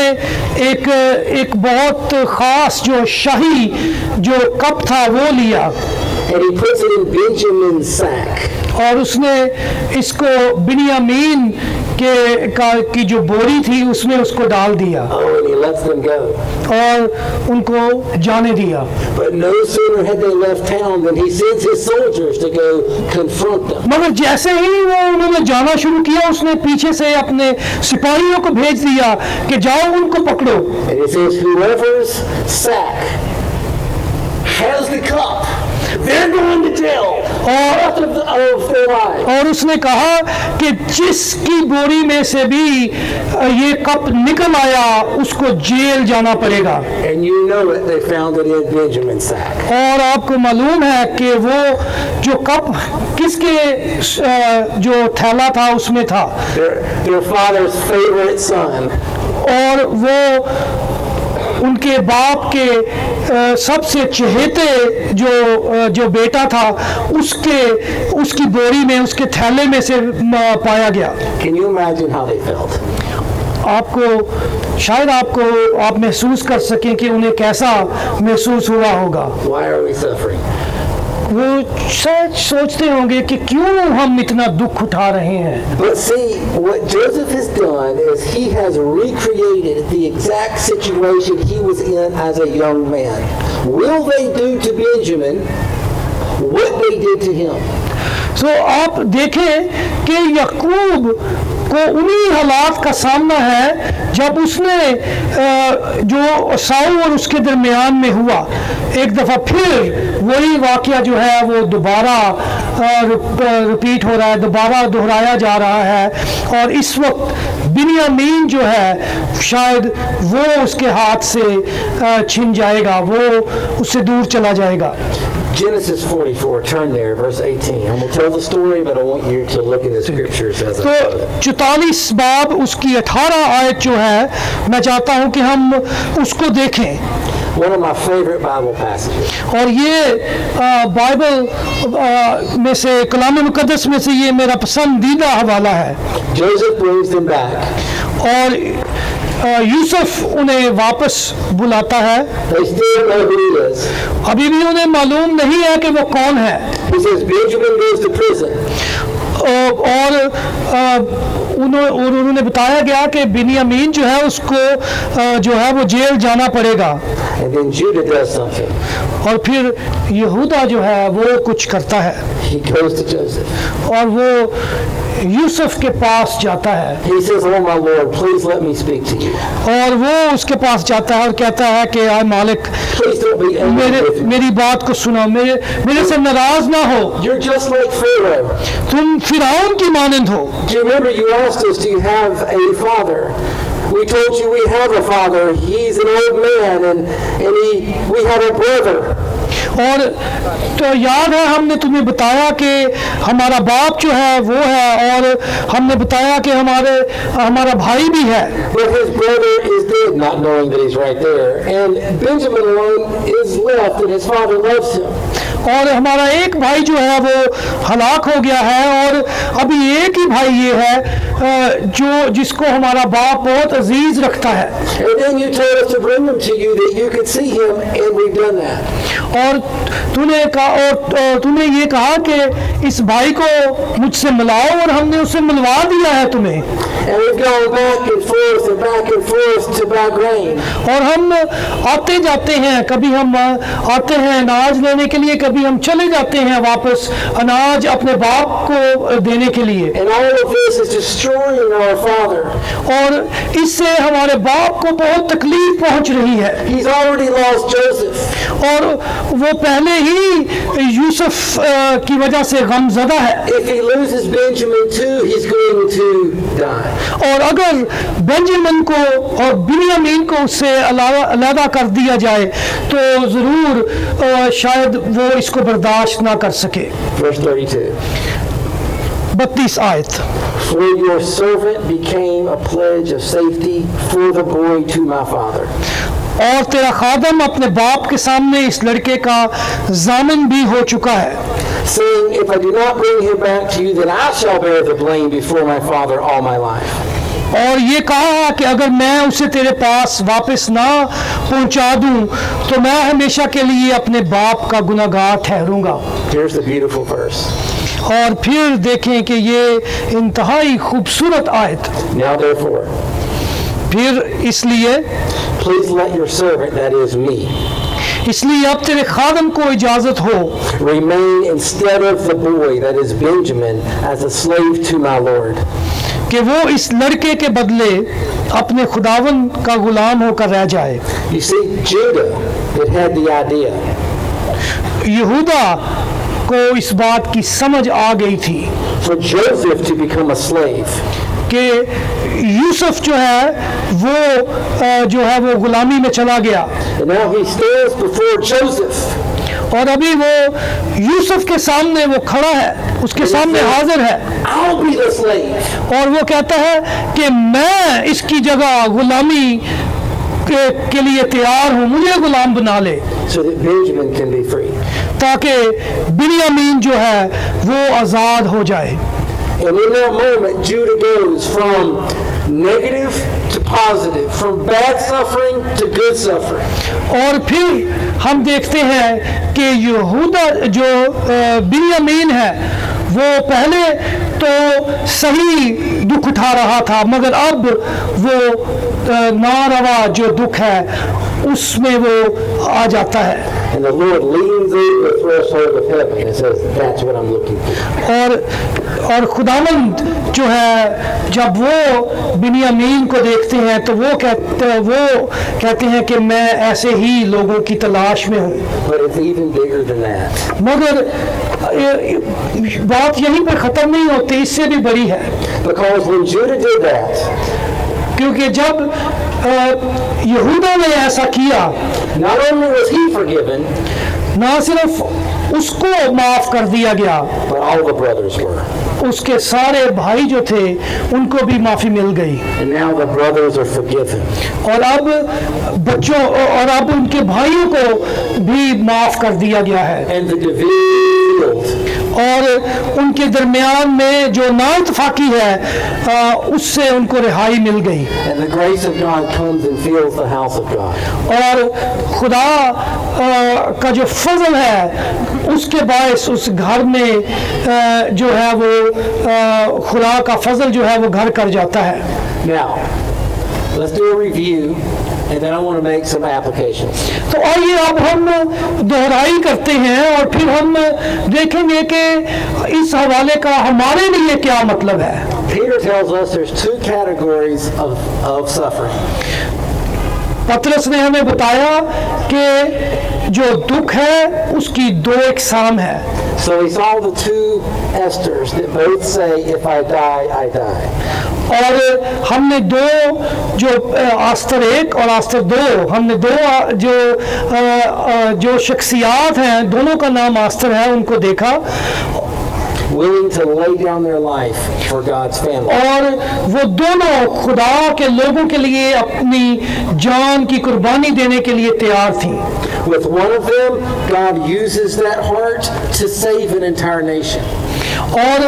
एक बहुत ख़ास जो शाही जो कप था वो लिया। And he puts it in Benjamin's sack. और उसने इसको बिन्यामीन की जो बोरी थी उसमें उसको डाल दिया। Oh, and he lets them go. और उनको जाने दिया। But no sooner had they left town than he sends his soldiers to go confront them. मगर जैसे ही वो उन्होंने जाना शुरू किया उसने पीछे से अपने सिपाहियों को भेज दिया कि जाओ उनको पकड़ो। And he says, whoever's sack has the cup, they're going to tell both of their lives. और उसने कहा कि जिसकी बोरी में से भी ये कप निकल आया उसको जेल जाना पड़ेगा। And you know it, they found it in Benjamin's sack. और आपको मालूम है कि वो जो कप किसके जो थैला था उसमें था। Their father's favorite son. और वो उनके बाप के सबसे चहेते जो बेटा था उसकी बोरी में उसके थैले में से पाया गया। Can you imagine how they felt? शायद आप महसूस कर सकें कि उन्हें कैसा महसूस हुआ होगा। Why are we suffering? वो शायद सोचते होंगे कि क्यों हम इतना दुख उठा रहे हैं। But see, what Joseph has done is he has recreated the exact situation he was in as a young man. Will they do to Benjamin what they did to him? सो आप देखें कि याकूब को उन्हीं हालात का सामना है जब उसने जो साऊ और उसके दरमियान में हुआ, एक दफ़ा फिर वही वाक़या जो है वो दोबारा रिपीट हो रहा है, दोबारा दोहराया जा रहा है। और इस वक्त बिन्यामीन जो है शायद वो उसके हाथ से छिन जाएगा, वो उससे दूर चला जाएगा। Genesis 44, turn there, verse 18. I'm going to tell the story, but I want you to look at the scriptures as I तो tell it. 44 बाब उसकी 18 आयत जो है मैं चाहता हूं कि हम उसको देखें। One of my favorite Bible passages. और ये बाइबल में से, कलाम मुकद्दस में से ये मेरा पसंदीदा हवाला है। Joseph brings them back. और यूसुफ उन्हें वापस बुलाता है। They still know who he is. अभी भी उन्हें मालूम नहीं है कि वो कौन है। He says Benjamin goes to prison. और उन्होंने बताया गया कि बिन्यामीन जो है उसको जो है वो जेल जाना पड़ेगा। And then Judah does something. और फिर यहूदा जो है वो कुछ करता है। He goes to Joseph. और वो यूसुफ के पास जाता है। He says, "Oh my Lord, please let me speak to you. और वो उसके पास जाता है और कहता है कि आय मालिक, Please don't be angry with me. मेरी बात को सुनो, मेरे से नाराज ना हो। You're just like Pharaoh. तुम फिरौन की मानंद हो। Do you remember you asked us, do you have a father? We told you we have a father. He's an old man, and we have a brother." और तो याद है हमने तुम्हें बताया कि हमारा बाप जो है वो है, और हमने बताया कि हमारा भाई भी है। But his brother is dead, not knowing that he's right there. And Benjamin alone is left, and his father loves him. और हमारा एक भाई जो है वो हलाक हो गया है, और अभी एक ही भाई ये है जिसको हमारा बाप बहुत अजीज रखता है। And then you told us to bring him to you that you could see him, and we've done that. और तूने ये कहा कि इस भाई को मुझसे मिलाओ, और हमने उसे मिलवा दिया है तुम्हें। And we've gone back and forth to buy grain. और हम आते जाते हैं, कभी हम आते हैं अनाज लेने के लिए, कभी हम चले जाते हैं वापस अनाज अपने बाप को देने के लिए। And all of this is destroying our father. और इससे हमारे बाप को बहुत तकलीफ पहुंच रही है। He's already lost Joseph. और वो पहले ही यूसुफ की वजह से गमज़दा है। If he loses Benjamin too, he's going to die. और अगर बेंजामिन को और बिन्यामीन को उससे अलग कर दिया जाए तो ज़रूर शायद वो इसको बर्दाश्त ना कर सके। Verse 32. 32 आयत। For your servant became a pledge of safety for the boy to my father. और तेरा खादम अपने बाप के सामने इस लड़के का जामिन भी हो चुका है। Saying, if I do not bring him back to you, then I shall bear the blame before my father all my life. और ये कहा कि अगर मैं उसे तेरे पास वापस ना पहुंचा दूं तो मैं हमेशा के लिए अपने बाप का गुनाहगार ठहरूंगा। Here's the beautiful verse. और फिर देखें कि ये इंतहाई खूबसूरत आयत। Now therefore, फिर इसलिए please let your servant, that is me, इसलिए अब तेरे खादम को इजाज़त हो remain instead of the boy, that is Benjamin, as a slave to my Lord. कि वो इस लड़के के बदले अपने खुदावन का गुलाम होकर रह जाए। You see, Judah had the idea. यहूदा को इस बात की समझ आ गई थी For Joseph to become a slave. कि यूसुफ जो है वो गुलामी में चला गया। And now he stands before Joseph. और अभी वो यूसुफ के सामने वो खड़ा है, उसके सामने हाजिर है। I'll be the slave. और वो कहता है कि मैं इसकी जगह गुलामी के लिए तैयार हूँ, मुझे गुलाम बना ले, So that Benjamin can be free. ताकि बिन्यामीन जो है वो आज़ाद हो जाए। And in that moment, Judah goes from negative to positive, from bad suffering to good suffering. और फिर हम देखते हैं कि यहूदा जो बिन्यामीन है वो पहले तो सही दुख उठा रहा था, मगर अब वो नारवा जो दुख है उसमें वो आ जाता है। And the Lord leans over the threshold of heaven and says, that's what I'm looking for. और खुदावंद जो है जब वो बिन्यामीन को देखते हैं तो वो कहते हैं कि मैं ऐसे ही लोगों की तलाश में हूँ। But it's even bigger than that. मगर बात यहीं पर ख़त्म नहीं होती, इससे भी बड़ी है। Because when Judah did that, क्योंकि जब यहूदा ने ऐसा किया, not only was he forgiven, ना सिर्फ उसको माफ कर दिया गया, but all the brothers were. उसके सारे भाई जो थे उनको भी माफी मिल गई। And now the brothers are forgiven. और अब उनके भाइयों को भी माफ कर दिया गया है। And the division healed. और उनके दरमियान में जो नाइतफाकी है उससे उनको रिहाई मिल गई। And the grace of God comes and fills the house of God. और खुदा का जो फजल है उसके बायस उस घर में जो है वो खुदा का फजल जो है वो घर कर जाता है। Now, let's do a review, and then I want to make some applications. तो आइए अब हम दोहराई करते हैं और फिर हम देखेंगे कि इस हवाले का हमारे लिए क्या मतलब है। Peter tells us there's two categories of suffering. पतरस ने हमें बताया कि जो दुख है उसकी दो इकसाम है। So he saw the two Esthers that both say, if I die, I die. और हमने दो जो आस्तर एक और आस्तर दो, हमने दो जो शख्सियात हैं दोनों का नाम आस्तर है उनको देखा, willing to lay down their life for God's family. और वो दोनों खुदा के लोगों के लिए अपनी जान की कुर्बानी देने के लिए तैयार थीं। With one of them, God uses that heart to save an entire nation. और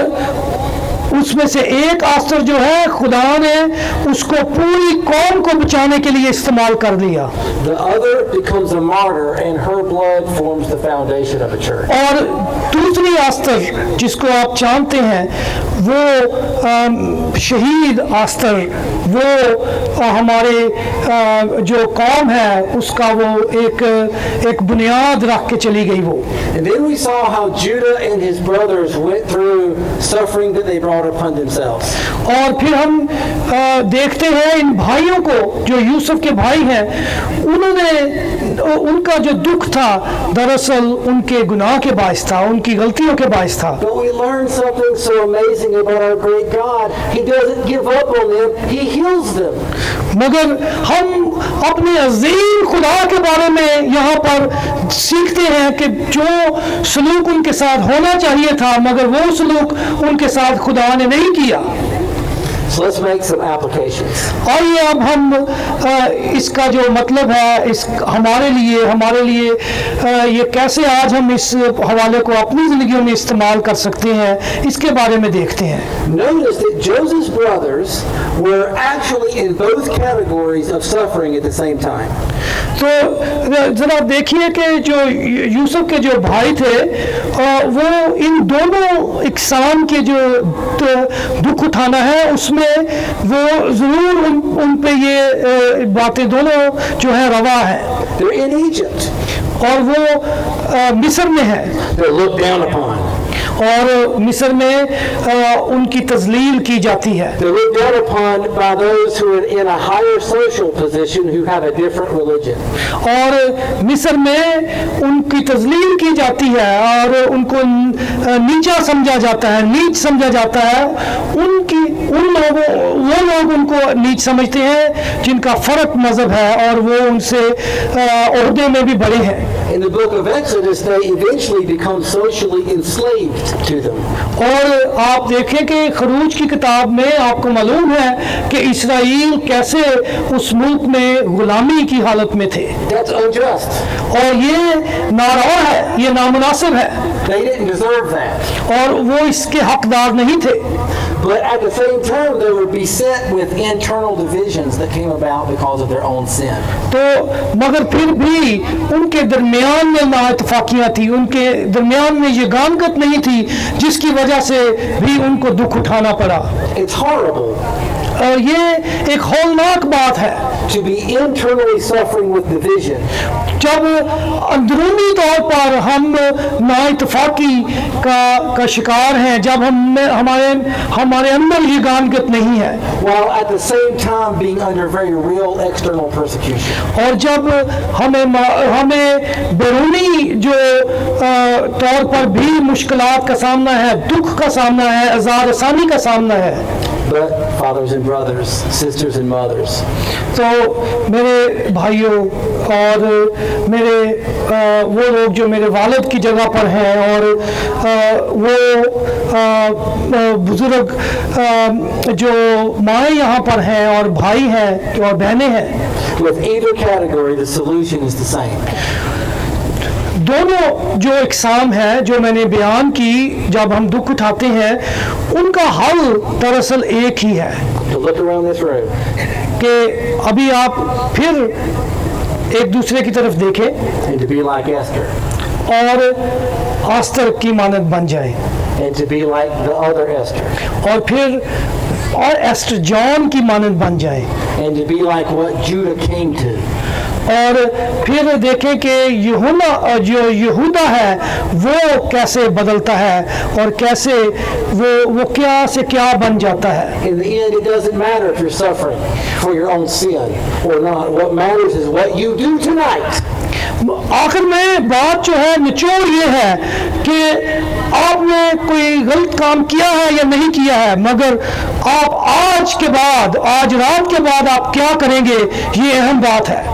उसमें से एक आस्तर जो है खुदा ने उसको पूरी कौम को बचाने के लिए इस्तेमाल कर लिया। The other becomes a martyr, and her blood forms the foundation of a church. और दूसरी आस्तर जिसको आप जानते हैं वो शहीद आस्तर, वो हमारे जो कौम है उसका वो एक बुनियाद रख के चली गई वो। And then we saw how Judah and his brothers went through suffering that they brought upon themselves. और फिर हम देखते हैं इन भाइयों को जो यूसुफ के भाई हैं, उनका जो दुख था दरअसल उनके गुनाह के बायस था, उनकी गलतियों के बायस था। But we learned something so amazing about our great God. He doesn't give up on them, He heals them. मगर हम अपने अजीम खुदा के बारे में यहाँ पर सीखते हैं कि जो सलूक उनके साथ होना चाहिए था मगर वो सलूक उनके साथ खुदा ने नहीं किया। So let's make some applications. आइए अब हम इसका जो मतलब है इस हमारे लिए ये कैसे आज हम इस हवाले को अपनी जिंदगियों में इस्तेमाल कर सकते हैं इसके बारे में देखते हैं। Notice that Joseph's brothers were actually in both categories of suffering at the same time. तो जरा देखिए कि जो यूसुफ के जो भाई थे वो इन दोनों इकसाम के जो दुख उठाना है उसमें वो जरूर उन पे ये बातें दोनों जो है रवा है। They're in Egypt. और वो मिस्र में है। They're looked down upon. और मिस्र में उनकी तजलील की जाती है। They're looked down upon by those who are in a higher social position who have a different religion. और मिस्र में उनकी तजलील की जाती है और उनको नीचा समझा जाता है, नीच समझा जाता है। वो लोग उनको नीच समझते हैं जिनका फर्क मजहब है और वो उनसे ओहदे में भी बड़े हैं। In the book of Exodus, they eventually become socially enslaved to them. और आप देखें कि खरूज की किताब में आपको मालूम है कि इस्राएल कैसे उस मुल्क में गुलामी की हालत में थे। That's unjust. और ये नारवा है, ये नामुनासिब है। They didn't deserve that. और वो इसके हकदार नहीं थे। But at the same time, they were beset with internal divisions that came about because of their own sin. तो मगर फिर भी उनके दरमियान में नाइतफाकियाँ थी, उनके दरमियान में ये गानगत नहीं थी जिसकी वजह से भी उनको दुख उठाना पड़ा। It's horrible. और ये एक हौलनाक बात है। to be internally suffering with division, जब अंदरूनी तौर पर हम नाइतफाकी का शिकार हैं, जब हमारे अंदर ये गानगत नहीं है, while at the same time being under very real external persecution. और जब हमें बैरूनी जो तौर पर भी मुश्किलात का सामना है, दुख का सामना है, आज़ाद आसानी का सामना है. But fathers and brothers, sisters and mothers, तो मेरे भाइयों और मेरे वो लोग जो मेरे वालिद की जगह पर हैं, और वो बुज़ुर्ग जो माएँ यहाँ पर हैं और भाई हैं और बहनें हैं, with either category, the solution is the same. दोनों जो इकसाम है जो मैंने बयान की, जब हम दुख उठाते हैं उनका हल दरअसल एक ही है. To look around this room कि अभी आप फिर एक दूसरे की तरफ देखें and to be like Esther, और आस्तर की मानद बन जाए, and to be like the other Esther, और फिर और एस्टर जॉन की मानद बन जाए, and to be like what Judah came to. और फिर देखें कि यहूदा है वो कैसे बदलता है और कैसे वो क्या से क्या बन जाता है. In the end, it doesn't matter if you're suffering for your own sin or not. What matters is what you do tonight. आखिर में बात जो है, निचोड़ ये है कि आपने कोई गलत काम किया है या नहीं किया है, मगर आप आज रात के बाद आप क्या करेंगे, ये अहम बात है.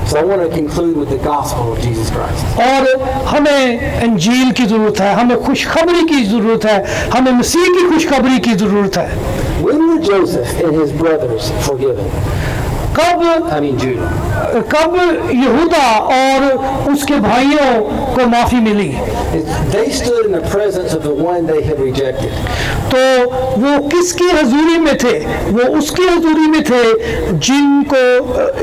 So I want to conclude with the gospel of Jesus Christ. और हमें इंजील की ज़रूरत है, हमें खुशखबरी की ज़रूरत है, हमें मसीह की खुशखबरी की ज़रूरत है. When were Joseph and his brothers forgiven? कब यहूदा और उसके भाइयों को माफ़ी मिली? They stood in the presence of the one they had rejected. तो वो किसकी हजूरी में थे? वो उसकी हजूरी में थे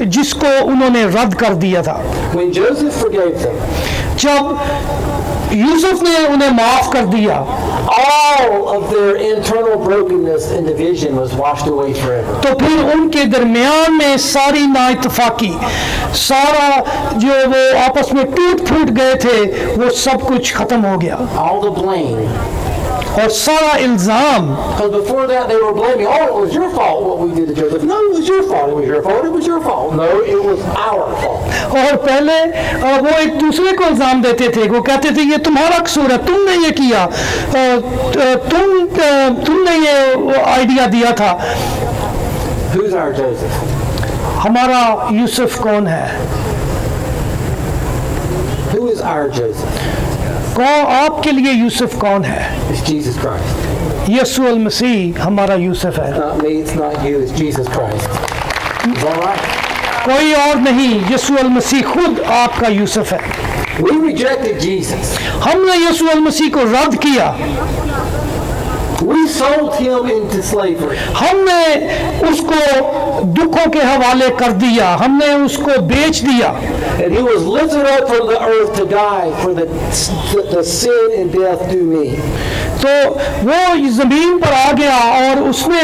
जिसको उन्होंने रद्द कर दिया था. When Joseph forgave them, जब यूसुफ ने उन्हें माफ कर दिया, all of their internal brokenness and division was washed away forever. तो फिर उनके दरमियान में सारी नाइतफाकी, सारा जो वो आपस में टूट फूट गए थे, वो सब कुछ खत्म हो गया. All the blame. और सारा इल्जाम, Because before that they were blaming, oh, it was your fault what we did to Joseph. No, it was your fault. It was your fault. It was your fault. No, it was our fault. और पहले वो एक दूसरे को इल्जाम देते थे. वो कहते थे ये तुम्हारा कसूर है, तुमने ये किया, तुमने ये आइडिया दिया था. Who's our Joseph? हमारा यूसुफ कौन है? Who is our Joseph? कौन आपके लिए यूसुफ कौन है? It's Jesus Christ. यीशु अल मसीह हमारा यूसुफ है. Not me, it's not you, it's Jesus Christ. Is that right? कोई और नहीं, यीशु अल मसीह खुद आपका यूसुफ है. We rejected Jesus. हमने यीशु अल मसीह को रद्द किया. We sold him into slavery. हमने उसको दुखों के हवाले कर दिया, हमने उसको बेच दिया. And he was lifted up from the earth to die for the sin and death due me. तो वो ज़मीन पर आ गया और उसने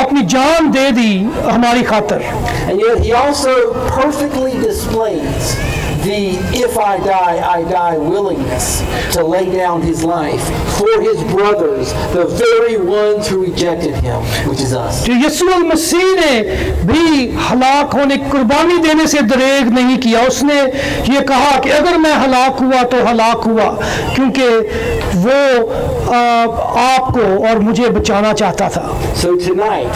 अपनी जान दे दी हमारी खातर. And yet he also perfectly displays the if I die willingness to lay down his life for his brothers, the very ones who rejected him, which is us. जो यीशु मसीह ने भी हलाक होने की कुर्बानी देने से दरेग नहीं किया. उसने ये कहा कि अगर मैं हलाक हुआ तो हलाक हुआ, क्योंकि वो आपको और मुझे बचाना चाहता था. So tonight,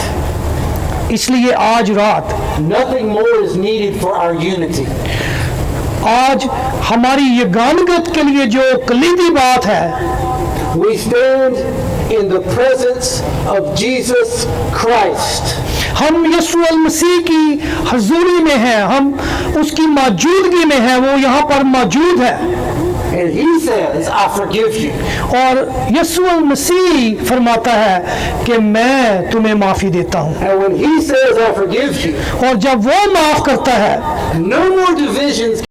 इसलिए आज रात nothing more is needed for our unity. आज हमारी ये गानगत के लिए जो कलीदी बात है, We stand in the presence of Jesus Christ. हम यीशु अल मसीह की हजूरी में हैं, हम उसकी मौजूदगी में हैं, वो यहाँ पर मौजूद है. And he says, I forgive you. और यीशु अल मसीह फरमाता है कि मैं तुम्हें माफ़ी देता हूँ. And when he says, I forgive you, और जब वो माफ़ करता है, no more divisions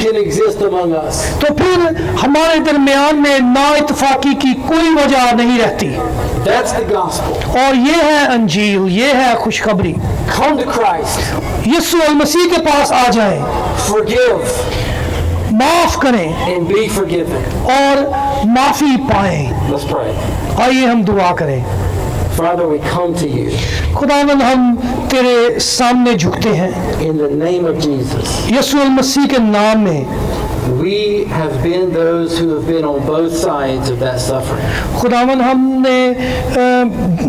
can exist among us. तो फिर हमारे दरमियान में ना इत्तफाकी की कोई वजह नहीं रहती। That's the gospel. और ये है अंजील, ये है खुशखबरी। Come to Christ. यीशु मसीह के पास आ जाएं, Forgive माफ करें and be forgiven. और माफी पाएं। Let's pray. आइए हम दुआ करें। Father, we come to you खुदावंद हम तेरे सामने झुकते हैं in the name of Jesus. यीशु मसीह के नाम में। We have been those who have been on both sides of that suffering. खुदावंद हमने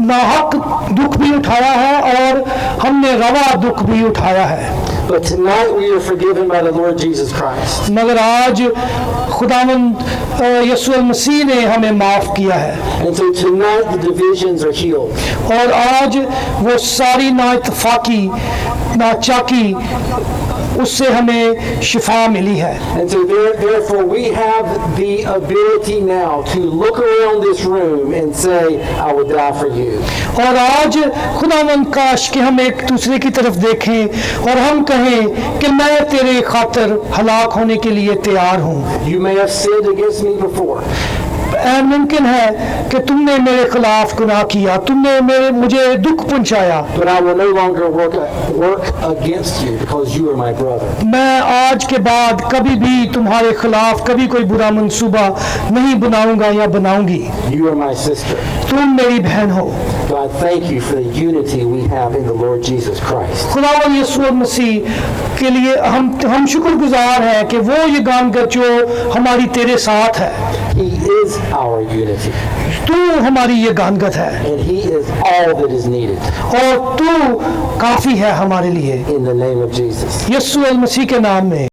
नाहक दुख भी उठाया है और हमने रवा दुख भी उठाया है। But tonight we are forgiven by the Lord Jesus Christ. मगर आज खुदावंद यीशु मसीह ने हमें माफ किया है And so tonight the divisions are healed. और आज वो सारी नाइतफाकी नाचाकी उससे हमें शिफा मिली है। And so therefore we have the ability now to look around this room and say, I will die for you. और आज खुदावंद काश कि हम एक दूसरे की तरफ देखें और हम कहें कि मैं तेरे खातिर हलाक होने के लिए तैयार हूँ। You may have sinned against me before. मुमकिन है कि तुमने मेरे खिलाफ गुनाह किया, तुमने मुझे दुख पहुंचाया, But I will no longer work against you because you are my brother. मैं आज के बाद कभी भी तुम्हारे खिलाफ कभी कोई बुरा मंसूबा नहीं बनाऊंगा या बनाऊंगी। You are my sister. तुम मेरी बहन हो। God, thank you for the unity we have in the Lord Jesus Christ. खुदावंद यीशु मसीह के लिए हम शुक्रगुजार हैं कि वो ये गानगर जो हमारी तेरे साथ है। He is our unity. तू हमारी ये गानगत है And He is all that is needed. और तू काफी है हमारे लिए। In the name of Jesus. यीशु मसीह के नाम में।